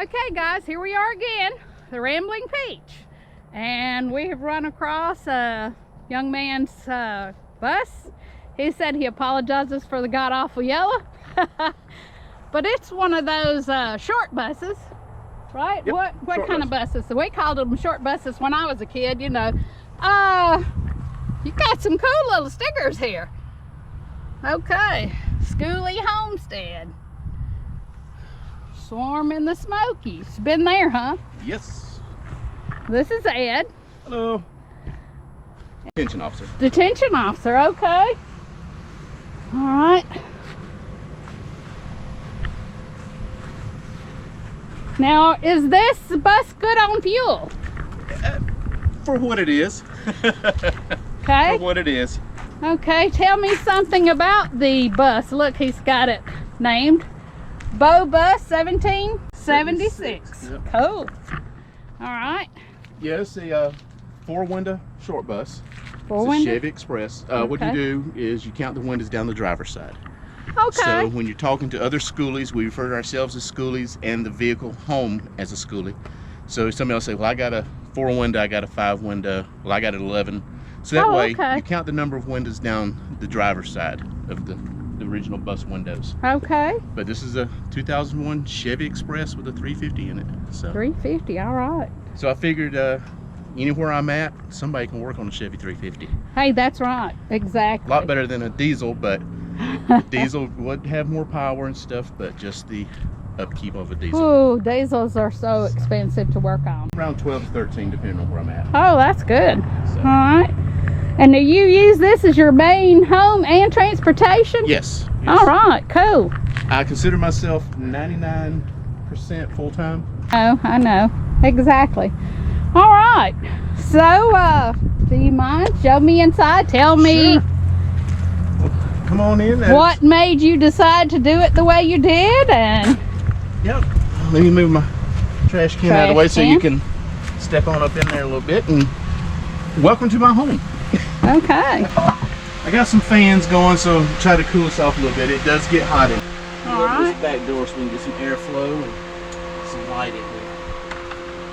Okay guys, here we are again, the Rambling Peach, and we have run across a young man's bus. He said he apologizes for the god-awful yellow, but it's one of those short buses, right? Yep, what kind of buses? So we called them short buses when I was a kid, you know. You got some cool little stickers here. Okay, Skoolie Homestead. Swarm in the Smokies. Been there, huh? Yes. This is Ed. Hello. Detention officer. Detention officer, okay. All right. Now, is this bus good on fuel? For what it is. Okay. For what it is. Okay, tell me something about the bus. Look, he's got it named Bo Bus 1776. Yep. Cool. All right. Yeah, it's a four-window short bus. Four It's a window? Chevy Express. What you do is you count the windows down the driver's side. Okay. So when you're talking to other schoolies, we refer to ourselves as schoolies and the vehicle home as a schoolie. So somebody will say, well, I got a 4-window, I got a 5-window, well, I got an 11. So that way okay. you count the number of windows down the driver's side of the original bus windows. Okay. But this is a 2001 Chevy Express with a 350 in it. So 350, all right. So I figured anywhere I'm at, somebody can work on a Chevy 350. Hey, that's right. Exactly. A lot better than a diesel, but diesel would have more power and stuff, but just the upkeep of a diesel. Ooh, diesels are so expensive to work on. Around 12 to 13, depending on where I'm at. Oh, that's good. So. All right. And do you use this as your main home and transportation? Yes. All right, cool. I consider myself 99% full-time. Oh, I know. Exactly. All right. So, do you mind? Show me inside. Tell me Sure. Well, come on in. what made you decide to do it the way you did. And Yep. Let me move my trash can out of the way so can. you can step on up in there a little bit. And welcome to my home. okay. I got some fans going, so try to cool us off a little bit. It does get hot in. All Open right. this back door so we can get some airflow and some light in here.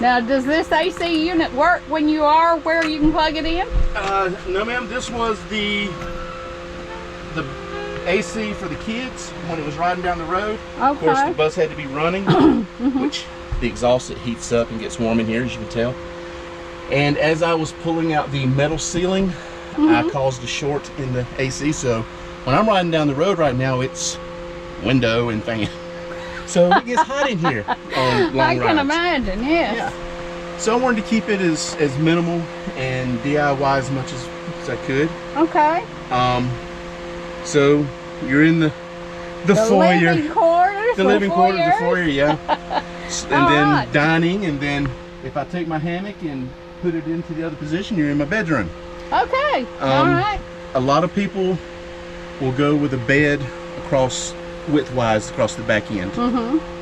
Now, does this AC unit work when you are where you can plug it in? No, ma'am. This was the AC for the kids when it was riding down the road. Of course, Okay. the bus had to be running, which the exhaust, it heats up and gets warm in here, as you can tell. And as I was pulling out the metal ceiling, I caused a short in the AC. So when I'm riding down the road right now, it's window and fan. So it gets hot in here on long I can rides. imagine, yes. Yeah. So I wanted to keep it as minimal and DIY as much as I could. Okay. So you're in the foyer. Living quarters. The living quarters, the foyer, yeah. And then Alright. dining, and then if I take my hammock and put it into the other position, you're in my bedroom. Okay. All right. A lot of people will go with a bed widthwise across the back end.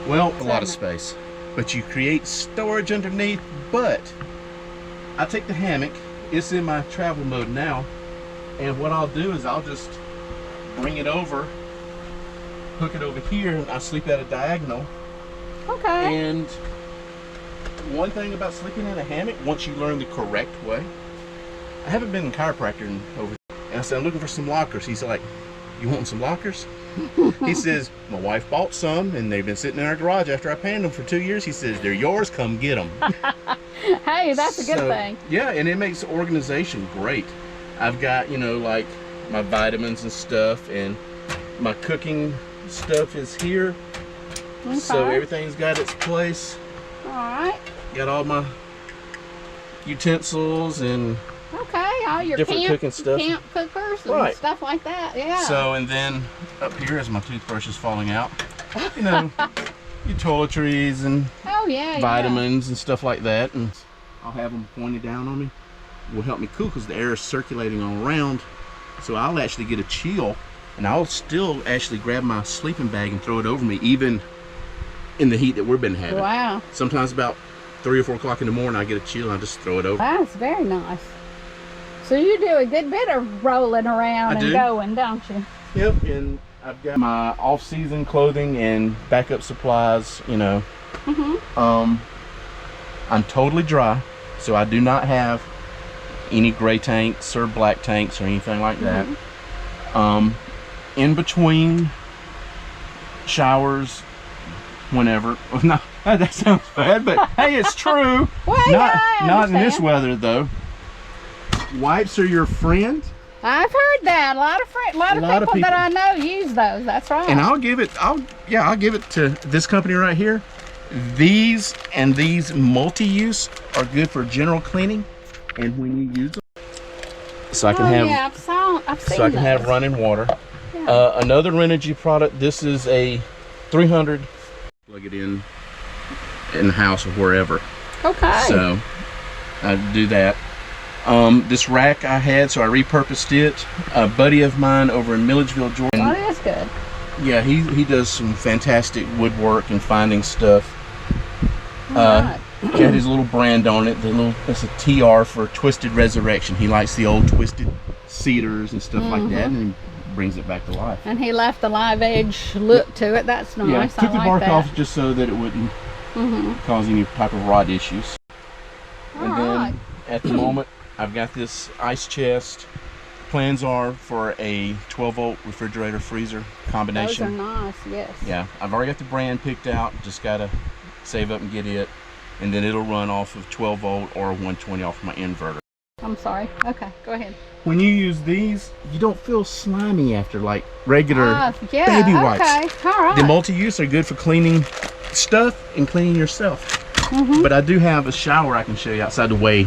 Well, a lot of space, but you create storage underneath. But I take the hammock, it's in my travel mode now, and what I'll do is I'll just bring it over, hook it over here, and I sleep at a diagonal. Okay. And one thing about sleeping in a hammock, once you learn the correct way, I haven't been in chiropractor over, and I said, I'm looking for some lockers. He's like, you want some lockers? He says, my wife bought some, and they've been sitting in our garage after I panned them for 2 years. He says, they're yours, come get them. Hey, that's a good thing. Yeah, and it makes organization great. I've got, like my vitamins and stuff, and my cooking stuff is here. Okay. So everything's got its place. All right. Got all my utensils and Okay. All your different cooking stuff. camp cookers and Right. stuff like that. Yeah. So, and then up here as my toothbrush is falling out, your toiletries and oh yeah. vitamins and stuff like that. And I'll have them pointed down on me. Will help me cool because the air is circulating all around. So I'll actually get a chill, and I'll still actually grab my sleeping bag and throw it over me, even in the heat that we've been having. Wow. Sometimes about 3 or 4 o'clock in the morning, I get a chill and I just throw it over. That's very nice. So you do a good bit of rolling around and going, don't you? Yep, and I've got my off-season clothing and backup supplies, I'm totally dry, so I do not have any gray tanks or black tanks or anything like that. In between showers, whenever. No, that sounds bad, but hey, it's true. Well, not in this weather though. Wipes are your friend. I've heard that. A lot of people that I know use those. That's right. And I'll give it to this company right here. These and these multi-use are good for general cleaning, and when you use them, so I can have running water. Yeah. Another Renogy product. This is a 300. Plug it in the house or wherever. Okay. So I do that. This rack I had, so I repurposed it. A buddy of mine over in Milledgeville, Georgia. Oh, that's good. Yeah, he does some fantastic woodwork and finding stuff. Right. Got his little brand on it. It's a TR for Twisted Resurrection. He likes the old twisted cedars and stuff like that, and he brings it back to life. And he left the live edge look to it. That's nice. Yeah, took the bark that. off just so that it wouldn't cause any type of rot issues. And then at the moment, I've got this ice chest. Plans are for a 12-volt refrigerator freezer combination. Those are nice, yes. Yeah, I've already got the brand picked out. Just gotta save up and get it, and then it'll run off of 12-volt or 120 off my inverter. I'm sorry. Okay, go ahead. When you use these, you don't feel slimy after like regular baby wipes. Okay, all right. The multi-use are good for cleaning stuff and cleaning yourself. But I do have a shower I can show you outside the way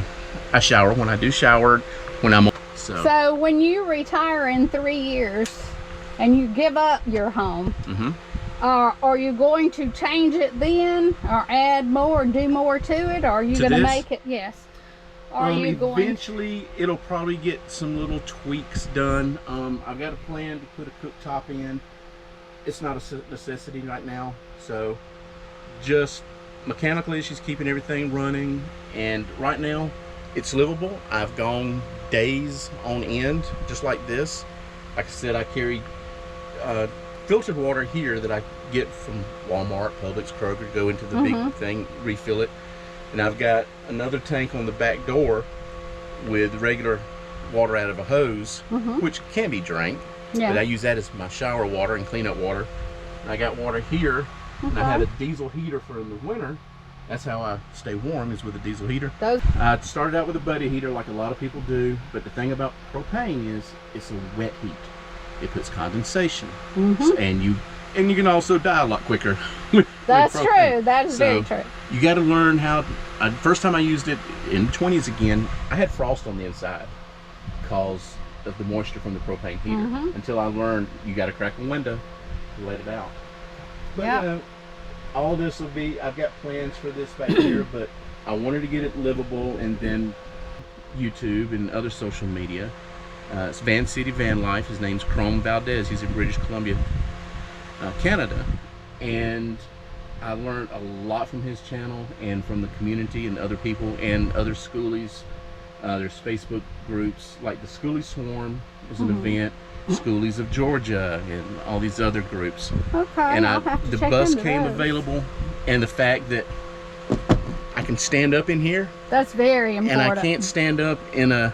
I shower when I do shower when I'm on. So when you retire in 3 years and you give up your home, are you going to change it then, or add more, do more to it, or are you going to make it? Yes. Are you going? Eventually, it'll probably get some little tweaks done. I've got a plan to put a cooktop in. It's not a necessity right now, so just mechanical issues keeping everything running, and right now it's livable. I've gone days on end just like this. Like I said, I carry filtered water here that I get from Walmart, Publix, Kroger, go into the big thing, refill it, and I've got another tank on the back door with regular water out of a hose, which can be drank, but I use that as my shower water and cleanup water. And I got water here, and I had a diesel heater for in the winter. That's how I stay warm, is with a diesel heater. I started out with a buddy heater like a lot of people do, but the thing about propane is it's a wet heat. It puts condensation, and you can also die a lot quicker. That's true. That is very true. You got to learn how. First time I used it in the 20s again, I had frost on the inside because of the moisture from the propane heater. Until I learned you got to crack the window to let it out. But all this will be. I've got plans for this back here, but I wanted to get it livable, and then YouTube and other social media. It's Van City Van Life. His name's Chrome Valdez. He's in British Columbia, Canada, and I learned a lot from his channel and from the community and other people and other skoolies. There's Facebook groups like the Skoolie Swarm is an event, Skoolies of Georgia, and all these other groups. Okay, and I'll have to the check bus into came those. available, and the fact that I can stand up in here. That's very important. And I can't stand up in a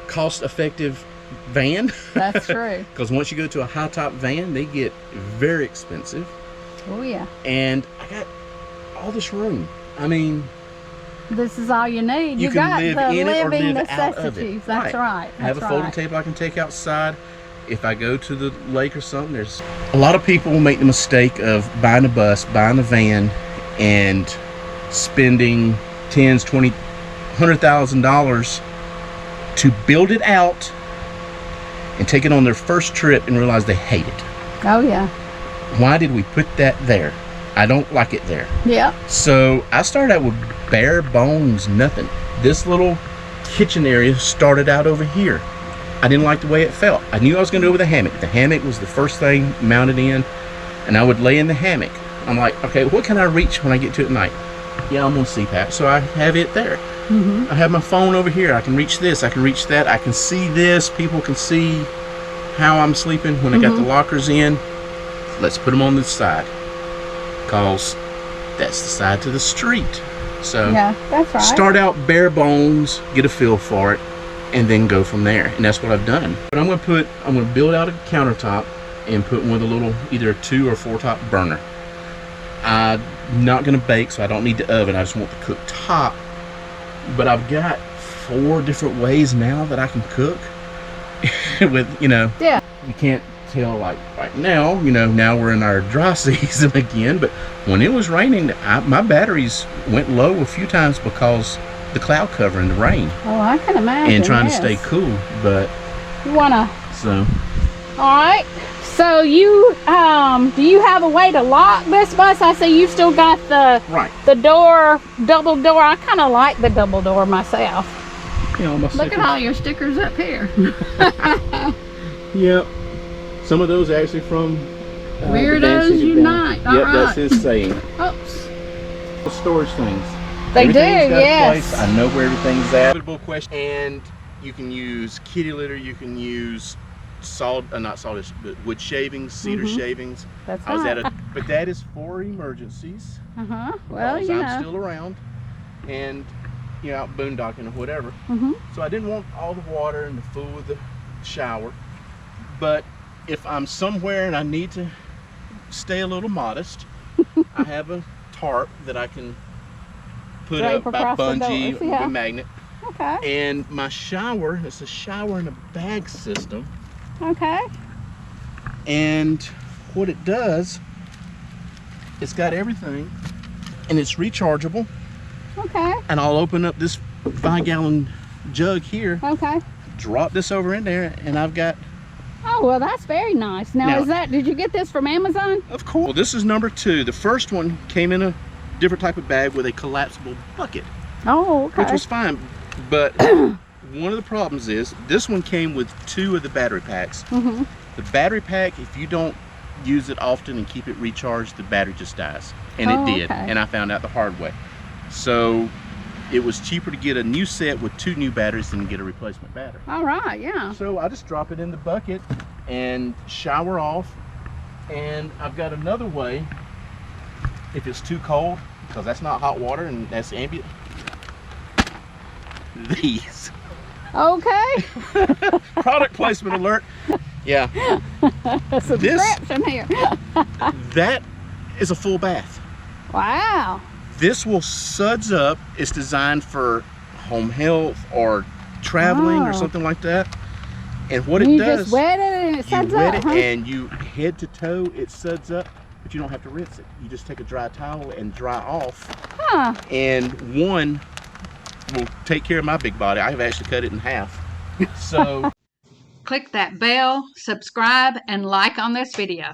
cost-effective van. That's true. Because once you go to a high-top van, they get very expensive. Oh yeah. And I got all this room. I mean, this is all you need. You got can live the in it or living live out of necessities. it. That's right. I have a folding table I can take outside. If I go to the lake or something, there's a lot of people make the mistake of buying a bus, buying a van, and spending $10,000, $20,000, $100,000 to build it out and take it on their first trip and realize they hate it. Oh yeah. Why did we put that there? I don't like it there. Yeah. So I started out with bare bones, nothing. This little kitchen area started out over here. I didn't like the way it felt. I knew I was going to go with a hammock. The hammock was the first thing mounted in, and I would lay in the hammock. I'm like, okay, what can I reach when I get to it at night? Yeah, I'm on CPAP, so I have it there. I have my phone over here. I can reach this. I can reach that. I can see this. People can see how I'm sleeping when I got the lockers in. Let's put them on this side. because that's the side to the street. So Yeah, that's right. start out bare bones, get a feel for it, and then go from there. And that's what I've done. But I'm gonna build out a countertop and put one with a little either a 2 or 4 top burner. I'm not gonna bake, so I don't need the oven. I just want the cook top. But I've got 4 different ways now that I can cook with, Yeah. you can't tell, like right now, now we're in our dry season again, but when it was raining, my batteries went low a few times because the cloud cover and the rain. Oh, I can imagine. And trying to stay cool, but you wanna. So. All right. So you do you have a way to lock this bus? I see you still got the door, double door. I kind of like the double door myself. Look at all your stickers up here. Yep. Some of those actually from Weirdos Unite. Yep, that's his saying. Oops. Storage things. They do, Everything's got a yes. place. I know where everything's at. Question. And you can use kitty litter. You can use not sawdust, but wood shavings, cedar shavings. That's I was right. but that is for emergencies. Well, I'm still around, and out boondocking or whatever. So I didn't want all the water and the fool with the shower. But if I'm somewhere and I need to stay a little modest, I have a tarp that I can put up by bungee with a magnet. Okay. And my shower, it's a shower in a bag system. Okay. And what it does, it's got everything, and it's rechargeable. Okay. And I'll open up this 5-gallon jug here. Okay. Drop this over in there, and I've got. Oh, well, that's very nice. Now did you get this from Amazon? Of course. Well, this is number 2. The first one came in a different type of bag with a collapsible bucket. Oh, okay. Which was fine, but one of the problems is this one came with 2 of the battery packs. The battery pack, if you don't use it often and keep it recharged, the battery just dies. And it did, and I found out the hard way. So it was cheaper to get a new set with 2 new batteries than to get a replacement battery. All right, yeah. So I just drop it in the bucket and shower off. And I've got another way, if it's too cold, because that's not hot water and that's ambient. These. Okay. Product placement alert. Yeah. Subscription here. That is a full bath. Wow. This will suds up. It's designed for home health or traveling or something like that. And what it does, you just wet it and it suds up. You wet it and you head to toe, it suds up, but you don't have to rinse it. You just take a dry towel and dry off. And one will take care of my big body. I've actually cut it in half. So click that bell, subscribe, and like on this video.